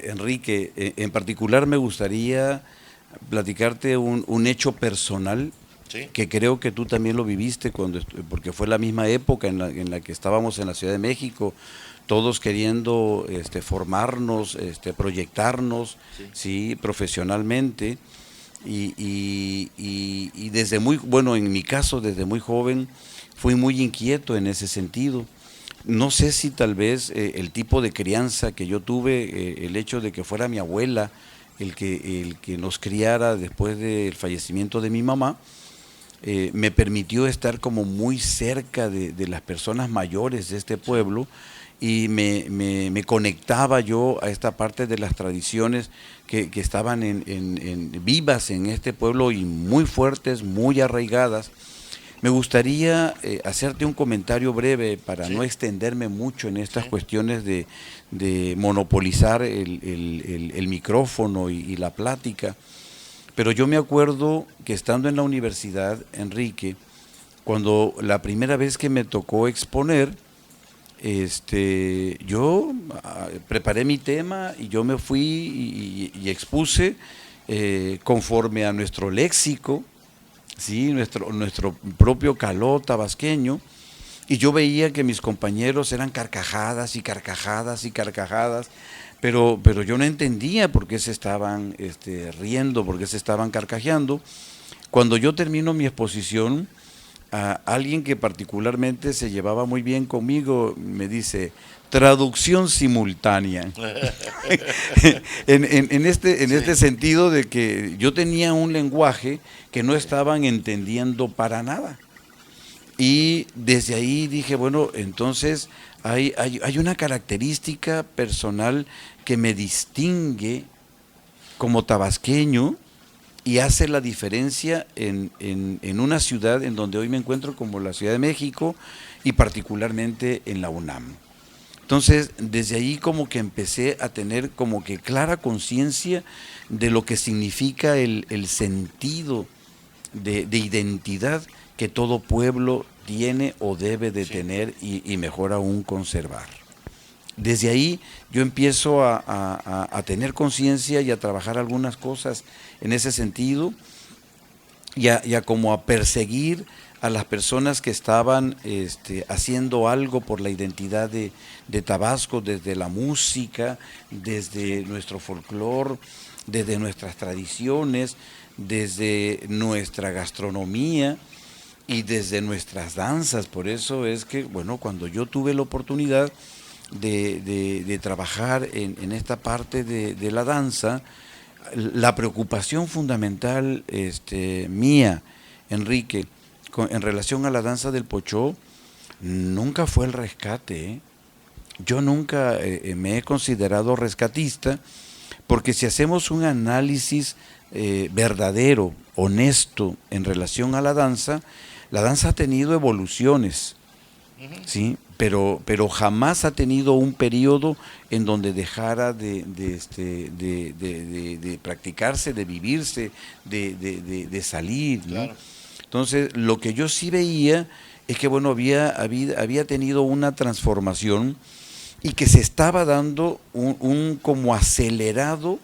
Enrique, en particular me gustaría platicarte un hecho personal Sí, que creo que tú también lo viviste porque fue la misma época en la que estábamos en la Ciudad de México, todos queriendo formarnos, proyectarnos, sí, sí, profesionalmente y desde muy, bueno, en mi caso, desde muy joven, fui muy inquieto en ese sentido. No sé si tal vez el tipo de crianza que yo tuve, el hecho de que fuera mi abuela el que nos criara después del fallecimiento de mi mamá, me permitió estar como muy cerca de las personas mayores de este sí, pueblo y me conectaba yo a esta parte de las tradiciones que estaban vivas en este pueblo y muy fuertes, muy arraigadas. Me gustaría hacerte un comentario breve para no sí, extenderme mucho en estas sí, cuestiones de monopolizar el micrófono y la plática. Pero yo me acuerdo que estando en la universidad, Enrique, cuando la primera vez que me tocó exponer, yo preparé mi tema y yo me fui y expuse conforme a nuestro léxico, ¿sí? Nuestro propio caló tabasqueño, y yo veía que mis compañeros eran carcajadas y carcajadas y carcajadas, pero yo no entendía por qué se estaban riendo, por qué se estaban carcajeando. Cuando yo termino mi exposición, a alguien que particularmente se llevaba muy bien conmigo me dice, traducción simultánea. En sí, este sentido de que yo tenía un lenguaje que no sí, estaban entendiendo para nada. Y desde ahí dije, bueno, entonces hay una característica personal que me distingue como tabasqueño y hace la diferencia en una ciudad en donde hoy me encuentro como la Ciudad de México y particularmente en la UNAM. Entonces, desde ahí como que empecé a tener como que clara conciencia de lo que significa el sentido de identidad que todo pueblo tiene o debe de sí. tener y mejor aún conservar. Desde ahí yo empiezo a tener conciencia y a trabajar algunas cosas en ese sentido y a como a perseguir a las personas que estaban haciendo algo por la identidad de Tabasco, desde la música, desde Sí, nuestro folclore, desde nuestras tradiciones, desde nuestra gastronomía y desde nuestras danzas. Por eso es que, bueno, cuando yo tuve la oportunidad de trabajar en esta parte de la danza, la preocupación fundamental mía, Enrique, en relación a la danza del pochó, nunca fue el rescate. ¿Eh? Yo nunca me he considerado rescatista, porque si hacemos un análisis verdadero, honesto en relación a la danza ha tenido evoluciones, ujú, ¿sí? Pero jamás ha tenido un periodo en donde dejara de practicarse, de vivirse, de salir, ¿no? claro, Entonces, lo que yo sí veía es que, bueno, había tenido una transformación y que se estaba dando un como acelerado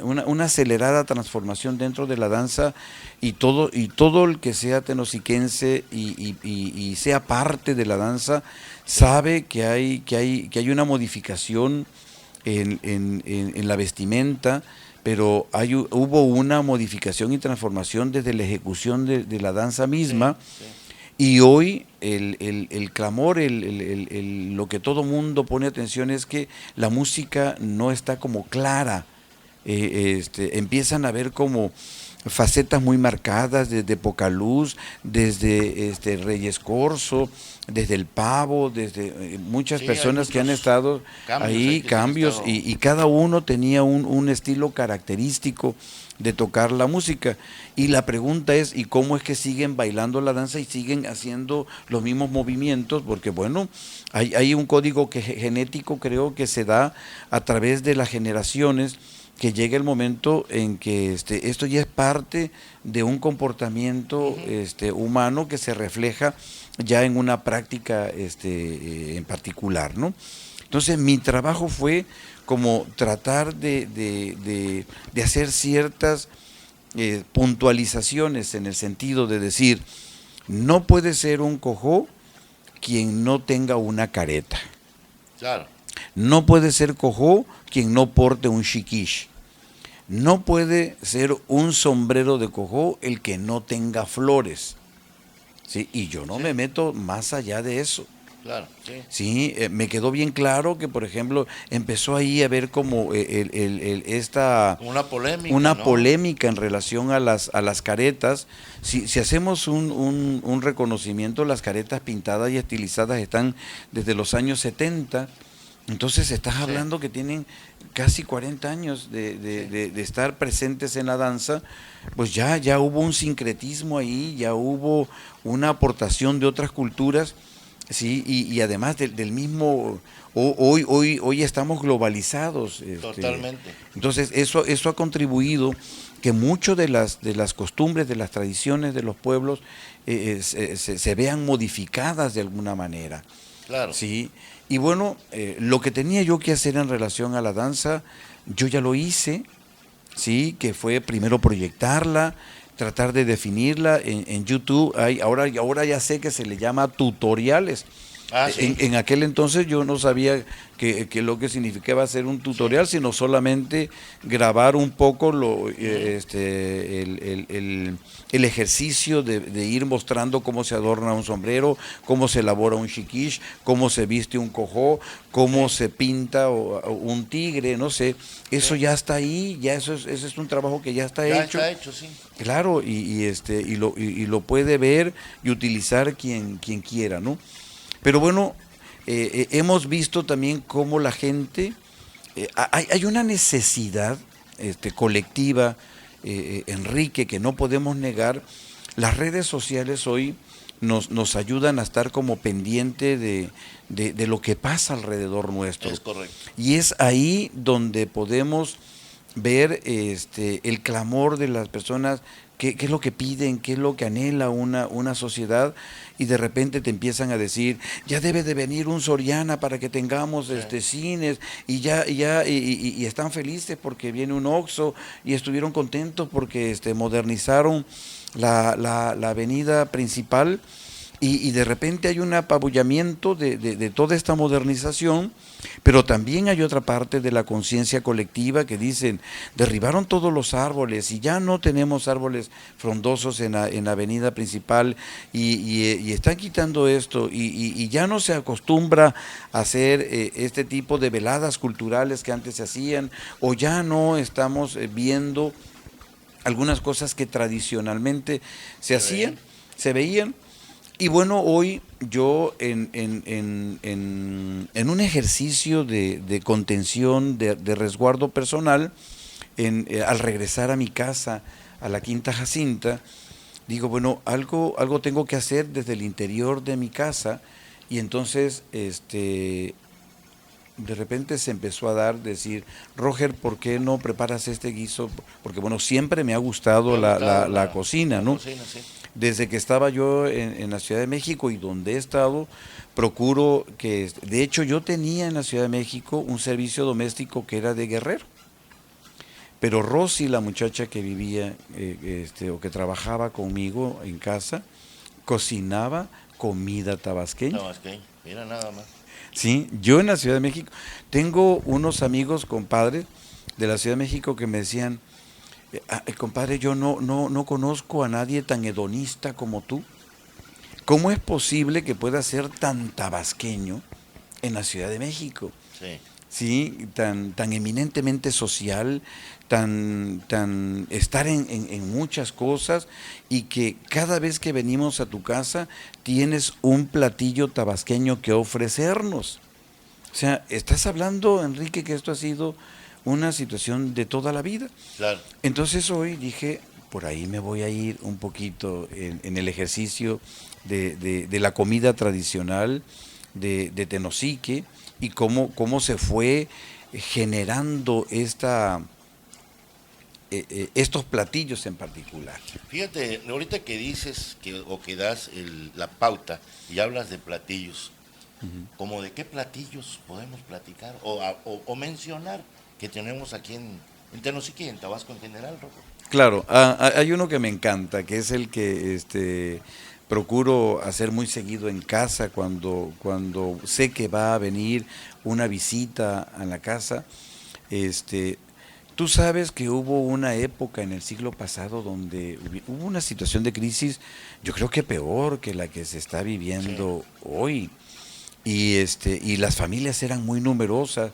una acelerada transformación dentro de la danza y todo el que sea tenosiquense y sea parte de la danza sí, sabe que hay una modificación en la vestimenta, pero hubo una modificación y transformación desde la ejecución de la danza sí, misma sí, y hoy el clamor, lo que todo mundo pone atención es que la música no está como clara, empiezan a ver como facetas muy marcadas desde Pocaluz, desde Reyes Corso, desde el Pavo, desde muchas sí, hay personas que han muchos estado cambios ahí ahí, que se han cambios, estado, y cada uno tenía un estilo característico de tocar la música. Y la pregunta es, ¿y cómo es que siguen bailando la danza y siguen haciendo los mismos movimientos? Porque bueno, hay un código genético creo que se da a través de las generaciones que llegue el momento en que esto ya es parte de un comportamiento ujú, humano que se refleja ya en una práctica en particular, ¿no? Entonces mi trabajo fue como tratar de hacer ciertas puntualizaciones en el sentido de decir, no puede ser un cojó quien no tenga una careta. Claro. No puede ser cojó quien no porte un shikish. No puede ser un sombrero de cojó el que no tenga flores. ¿Sí? Y yo no me meto más allá de eso. Claro, sí. Sí, me quedó bien claro que, por ejemplo, empezó ahí a ver como esta Como una polémica, una ¿no? polémica en relación a las caretas. Si hacemos un reconocimiento, las caretas pintadas y estilizadas están desde los años 70. Entonces estás hablando que tienen casi 40 años de estar presentes en la danza. Pues ya hubo un sincretismo ahí, ya hubo una aportación de otras culturas. Sí, y además del mismo, hoy estamos globalizados. Totalmente. Entonces eso ha contribuido que mucho de las costumbres, de las tradiciones de los pueblos se vean modificadas de alguna manera. Claro. Sí, y bueno, lo que tenía yo que hacer en relación a la danza, yo ya lo hice, sí, que fue primero proyectarla, tratar de definirla en YouTube. Ahora ya sé que se le llama tutoriales. Ah, sí. En aquel entonces yo no sabía que lo que significaba hacer un tutorial, sino solamente grabar un poco el ejercicio de ir mostrando cómo se adorna un sombrero, cómo se elabora un shikish, cómo se viste un cojó, cómo se pinta un tigre, no sé. Eso ya está ahí, ya ese es un trabajo que ya está hecho. Ya está hecho, sí. Claro, y lo puede ver y utilizar quien quiera, ¿no? Pero bueno, hemos visto también cómo la gente, hay una necesidad colectiva, Enrique, que no podemos negar. Las redes sociales hoy nos ayudan a estar como pendiente de lo que pasa alrededor nuestro. Es correcto. Y es ahí donde podemos ver el clamor de las personas, qué es lo que piden, qué es lo que anhela una sociedad, y de repente te empiezan a decir, ya debe de venir un Soriana para que tengamos cines, y están felices porque viene un Oxxo, y estuvieron contentos porque modernizaron la avenida principal. Y de repente hay un apabullamiento de toda esta modernización, pero también hay otra parte de la conciencia colectiva que dicen, derribaron todos los árboles y ya no tenemos árboles frondosos en la avenida principal, y están quitando esto, y ya no se acostumbra a hacer este tipo de veladas culturales que antes se hacían, o ya no estamos viendo algunas cosas que tradicionalmente se veían. Y bueno, hoy yo en un ejercicio de contención, de resguardo personal, al regresar a mi casa, a la Quinta Jacinta, digo, bueno, algo tengo que hacer desde el interior de mi casa, y entonces de repente se empezó a decir, Roger, ¿por qué no preparas este guiso? Porque bueno, siempre me ha gustado la cocina, ¿no? Cocina, sí. Desde que estaba yo en la Ciudad de México y donde he estado, procuro que, de hecho yo tenía en la Ciudad de México un servicio doméstico que era de Guerrero, pero Rosy, la muchacha que vivía o que trabajaba conmigo en casa, cocinaba comida tabasqueña. Tabasqueño, mira nada más. Sí, yo en la Ciudad de México tengo unos amigos, compadres de la Ciudad de México, que me decían, compadre, yo no conozco a nadie tan hedonista como tú. ¿Cómo es posible que pueda ser tan tabasqueño en la Ciudad de México? Sí. Sí, tan eminentemente social, tan estar en muchas cosas, y que cada vez que venimos a tu casa tienes un platillo tabasqueño que ofrecernos. O sea, estás hablando, Enrique, que esto ha sido una situación de toda la vida. Claro. Entonces hoy dije, por ahí me voy a ir un poquito en el ejercicio de la comida tradicional de Tenosique, y cómo se fue generando estos platillos en particular. Fíjate, ahorita que dices que das la pauta y hablas de platillos, ¿Como de qué platillos podemos platicar o mencionar que tenemos aquí en Tenosique y en Tabasco en general, Rojo? Claro, hay uno que me encanta, que es el que procuro hacer muy seguido en casa cuando sé que va a venir una visita a la casa. Este, Tú sabes que hubo una época en el siglo pasado donde hubo una situación de crisis, yo creo que peor que la que se está Sí, viviendo hoy. Y las familias eran muy numerosas,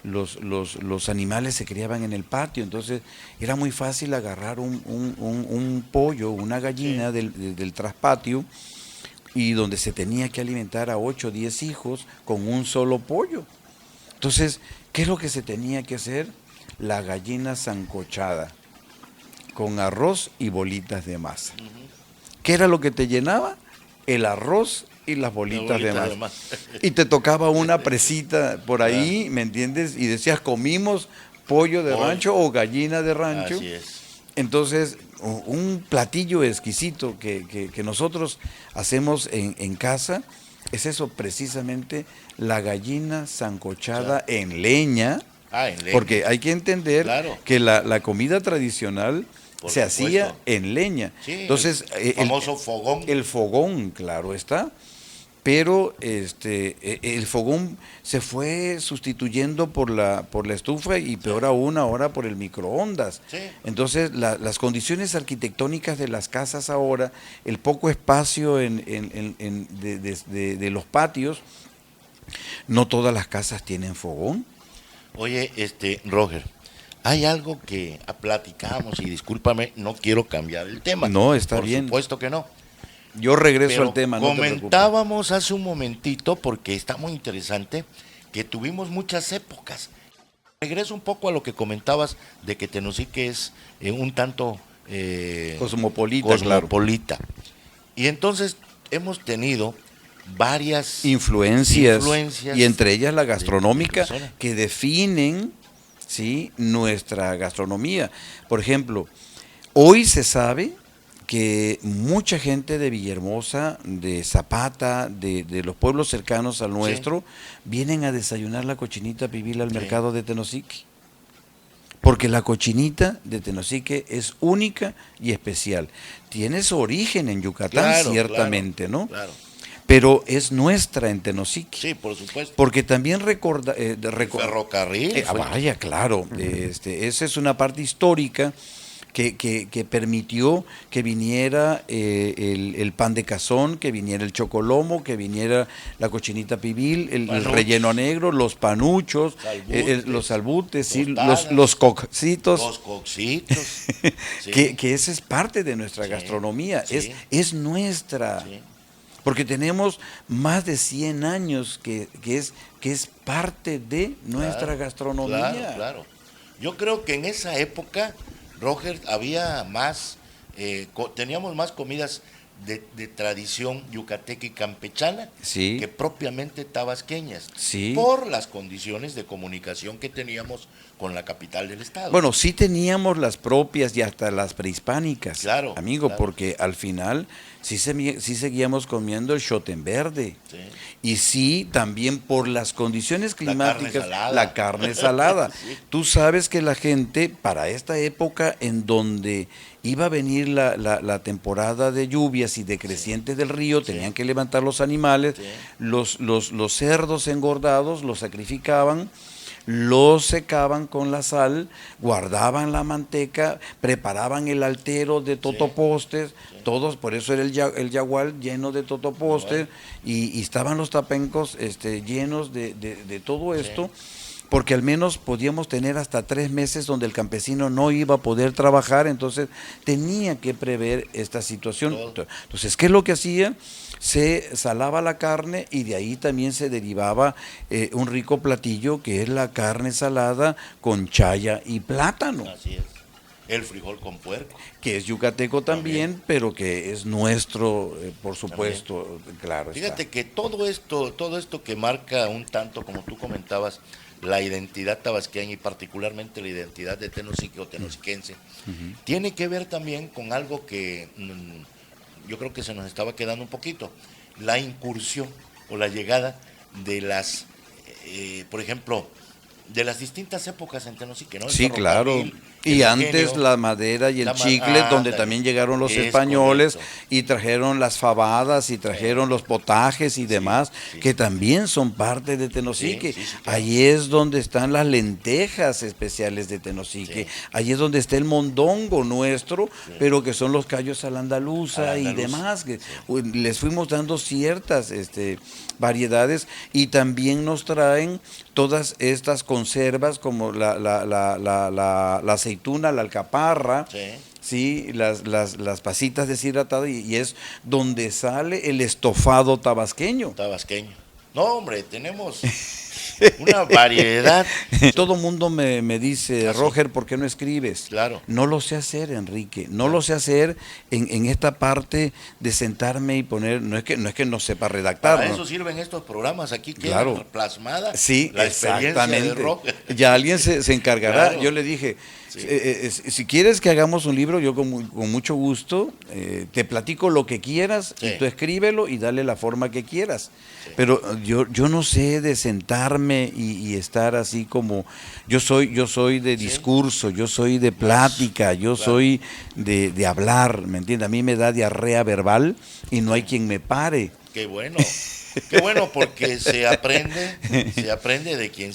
los animales se criaban en el patio, entonces era muy fácil agarrar un pollo, una sí, gallina del traspatio, y donde se tenía que alimentar a 8 o 10 hijos con un solo pollo. Entonces, ¿qué es lo que se tenía que hacer? La gallina sancochada, con arroz y bolitas de masa. ujú, ¿Qué era lo que te llenaba? El arroz y las las bolitas de bolitas de masa. más. Y te tocaba una presita por Ah, ahí, ¿me entiendes? Y decías, comimos pollo de pollo, rancho o gallina de rancho. así es. Entonces, un platillo exquisito que nosotros hacemos en casa es eso, precisamente la gallina sancochada Cha- en leña, en leña, porque hay que entender claro, que la comida tradicional por se hacía supuesto. en leña. Sí, Entonces, el famoso fogón. el fogón, claro está, pero el fogón se fue sustituyendo por la estufa y Sí, peor aún ahora por el microondas. sí, Entonces las condiciones arquitectónicas de las casas ahora, el poco espacio de los patios, no todas las casas tienen fogón. oye, Roger, hay algo que platicamos y discúlpame, no quiero cambiar el tema, No, está por bien. supuesto que no, Yo regreso al pero tema, no te preocupes. comentábamos hace un momentito, porque está muy interesante, que tuvimos muchas épocas. Regreso un poco a lo que comentabas de que Tenosique es un tanto Cosmopolita, claro. cosmopolita. Y entonces hemos tenido varias Influencias, influencias y entre ellas la de gastronómica, personas. que definen, ¿sí?, nuestra gastronomía. Por ejemplo, hoy se sabe que mucha gente de Villahermosa, de Zapata, de los pueblos cercanos al Sí, nuestro, vienen a desayunar la cochinita pibil al sí, mercado de Tenosique. Porque la cochinita de Tenosique es única y especial. Tiene su origen en Yucatán, claro, claro, ciertamente, ¿no? claro. Pero es nuestra en Tenosique. Sí, por supuesto. Porque también El ferrocarril fue. vaya, claro, esa es una parte histórica que permitió que viniera el pan de cazón, que viniera el chocolomo, que viniera la cochinita pibil, el Panuchos, relleno negro, los panuchos, salbutes, los albutes, sí, tostadas, los cocitos, los coxitos. Sí, que esa es parte de nuestra sí, gastronomía, sí, es nuestra. sí. Porque tenemos más de 100 años que es parte de nuestra Claro, gastronomía. claro, claro. Yo creo que en esa época, Roger, había más, teníamos más comidas de tradición yucateca y campechana Sí, que propiamente tabasqueñas, sí. por las condiciones de comunicación que teníamos con la capital del estado. Bueno, sí teníamos las propias y hasta las prehispánicas, Claro, amigo, claro. porque al final sí seguíamos comiendo el choten verde. Sí. Y sí, también por las condiciones La carne climáticas, salada. la carne salada. Sí. Tú sabes que la gente, para esta época en donde iba a venir la temporada de lluvias y de crecientes del río, Sí. tenían que levantar los animales, Sí. los cerdos engordados los sacrificaban, los secaban con la sal, guardaban la manteca, preparaban el altero de totopostes, todos, por eso era el yagual lleno de totopostes, y estaban los tapencos llenos de todo esto, porque al menos podíamos tener hasta 3 meses donde el campesino no iba a poder trabajar, entonces tenía que prever esta situación. Todo. Entonces, ¿qué es lo que hacía? Se salaba la carne y de ahí también se derivaba un rico platillo que es la carne salada con chaya y plátano, Así es. El frijol con puerco. que es yucateco también, pero que es nuestro, por supuesto, claro está. Fíjate que todo esto que marca un tanto, como tú comentabas, la identidad tabasqueña y particularmente la identidad de Tenosique o tenosiquense, tiene que ver también con algo que yo creo que se nos estaba quedando un poquito, la incursión o la llegada de las, por ejemplo, de las distintas épocas en Tenosique, ¿no? El Sí, claro. ferrocarril, Y el antes ingenio, la madera y el chicle, donde ándale, también llegaron los es españoles correcto. y trajeron las fabadas y trajeron los potajes y demás, sí, que sí. también son parte de Tenosique. Sí, claro. Ahí es donde están las lentejas especiales de Tenosique. Sí. Ahí es donde está el mondongo nuestro, pero que son los callos a la andaluza y demás. Que les fuimos dando ciertas variedades, y también nos traen todas estas conservas como la aceituna, la alcaparra, sí, las pasitas deshidratadas, y es donde sale el estofado tabasqueño. No, hombre, tenemos una variedad. Todo mundo me dice, ¿Ah, sí? Roger, ¿por qué no escribes? Claro. No lo sé hacer, Enrique, no lo sé hacer en esta parte de sentarme y poner, no es que no sepa redactar. Para ¿no? eso sirven estos programas, aquí queda Claro. plasmada Sí, la experiencia exactamente. de Roger. Ya alguien se encargará. Claro. Yo le dije, Sí. si quieres que hagamos un libro, yo con mucho gusto te platico lo que quieras, Sí. y tú escríbelo y dale la forma que quieras. Sí. Pero yo no sé de sentarme y estar así como yo soy de discurso, yo soy de plática, yo soy de hablar, ¿me entiendes? A mí me da diarrea verbal y no hay quien me pare. Qué bueno. Qué bueno, porque se aprende de quien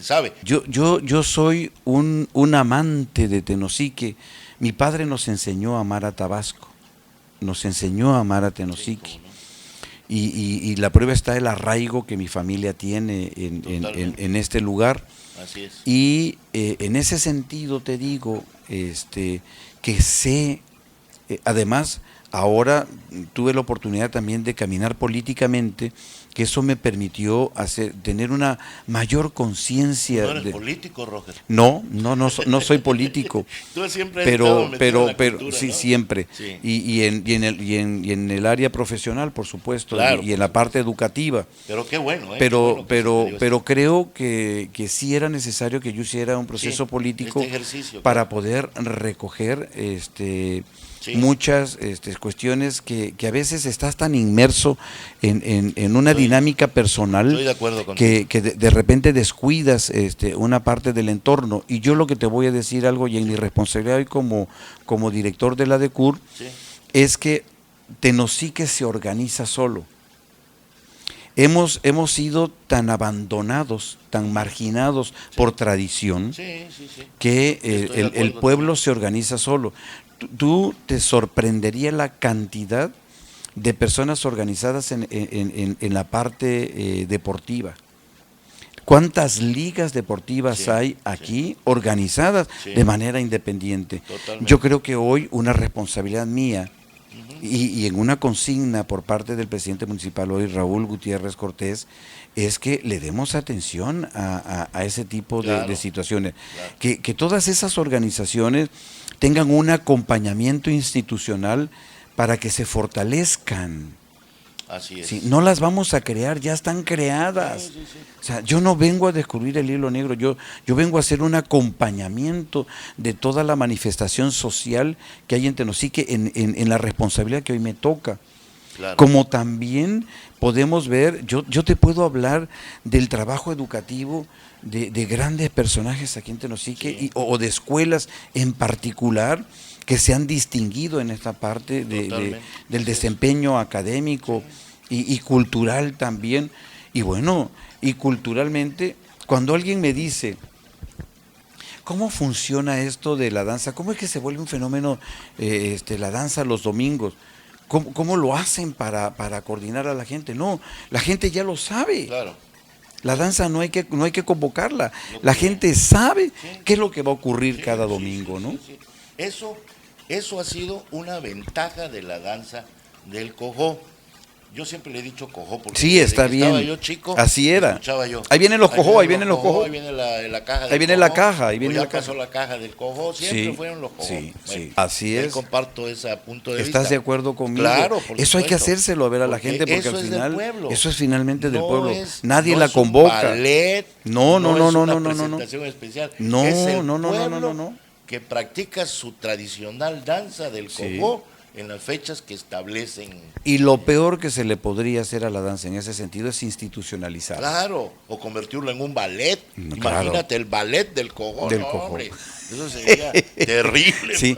sabe. Yo soy un amante de Tenosique. Mi padre nos enseñó a amar a Tabasco, nos enseñó a amar a Tenosique. Sí, ¿cómo no? Y la prueba está el arraigo que mi familia tiene en este lugar. Así es. Y en ese sentido te digo que sé, además, ahora tuve la oportunidad también de caminar políticamente, que eso me permitió tener una mayor conciencia. ¿No eres político, Roger? No soy político. Tú siempre has estado metido en la cultura, sí, ¿no? siempre. Sí. Y en el área profesional, por supuesto, Claro, y en la parte educativa. Pero qué bueno, ¿eh? Pero, Qué bueno que se te dio pero creo que sí era necesario que yo hiciera un proceso político ejercicio, para claro. poder recoger Sí. muchas cuestiones que a veces estás tan inmerso en una dinámica personal. Estoy de acuerdo contigo. Que de repente descuidas una parte del entorno. Y yo lo que te voy a decir algo, y en mi responsabilidad hoy como director de la DECUR, Sí. es que Tenosique se organiza solo. Hemos sido tan abandonados, tan marginados por tradición, Sí. que Estoy de acuerdo el pueblo contigo. se organiza solo. Tú te sorprendería la cantidad de personas organizadas en la parte deportiva. ¿Cuántas ligas deportivas hay aquí organizadas de manera independiente? Totalmente. Yo creo que hoy una responsabilidad mía, y en una consigna por parte del presidente municipal hoy, Raúl Gutiérrez Cortés, es que le demos atención a ese tipo de situaciones. Claro. Que todas esas organizaciones tengan un acompañamiento institucional para que se fortalezcan. Así es. Sí, no las vamos a crear, ya están creadas. Sí. O sea, yo no vengo a descubrir el hilo negro, yo vengo a hacer un acompañamiento de toda la manifestación social que hay en Tenosique en la responsabilidad que hoy me toca. Claro. Como también podemos ver, yo te puedo hablar del trabajo educativo de grandes personajes aquí en Tenosique, o de escuelas en particular que se han distinguido en esta parte del desempeño académico y cultural también. Y bueno, y culturalmente, cuando alguien me dice, ¿cómo funciona esto de la danza? ¿Cómo es que se vuelve un fenómeno la danza los domingos? ¿Cómo lo hacen para coordinar a la gente? No, la gente ya lo sabe. Claro. La danza no hay que convocarla. La gente sabe qué es lo que va a ocurrir cada domingo, ¿no? Sí. Eso ha sido una ventaja de la danza del cojó. Yo siempre le he dicho cojó porque Sí, desde está que bien. estaba yo chico, Así era. escuchaba yo. Ahí vienen los cojó, ahí vienen los cojó. Ahí viene la caja del Ahí viene cojó, la caja, ahí o viene ya la caja. pasó la caja del cojó, siempre Sí, fueron los cojó. sí, Bueno, así ahí es. comparto ese punto de vista. ¿Estás de acuerdo conmigo? Claro, por eso hay que supuesto. hacérselo a ver a la Porque gente, porque eso al es final del pueblo. eso es finalmente del No pueblo. es- Nadie no la es un convoca. ballet, No, es una no. presentación especial. No, es el no. pueblo que practica su tradicional danza del Sí. cojó en las fechas que establecen. Y lo peor que se le podría hacer a la danza en ese sentido es institucionalizar. Claro, o convertirlo en un ballet. Claro. Imagínate el ballet del cogón, Del no, cogón. hombre, eso sería terrible. Sí,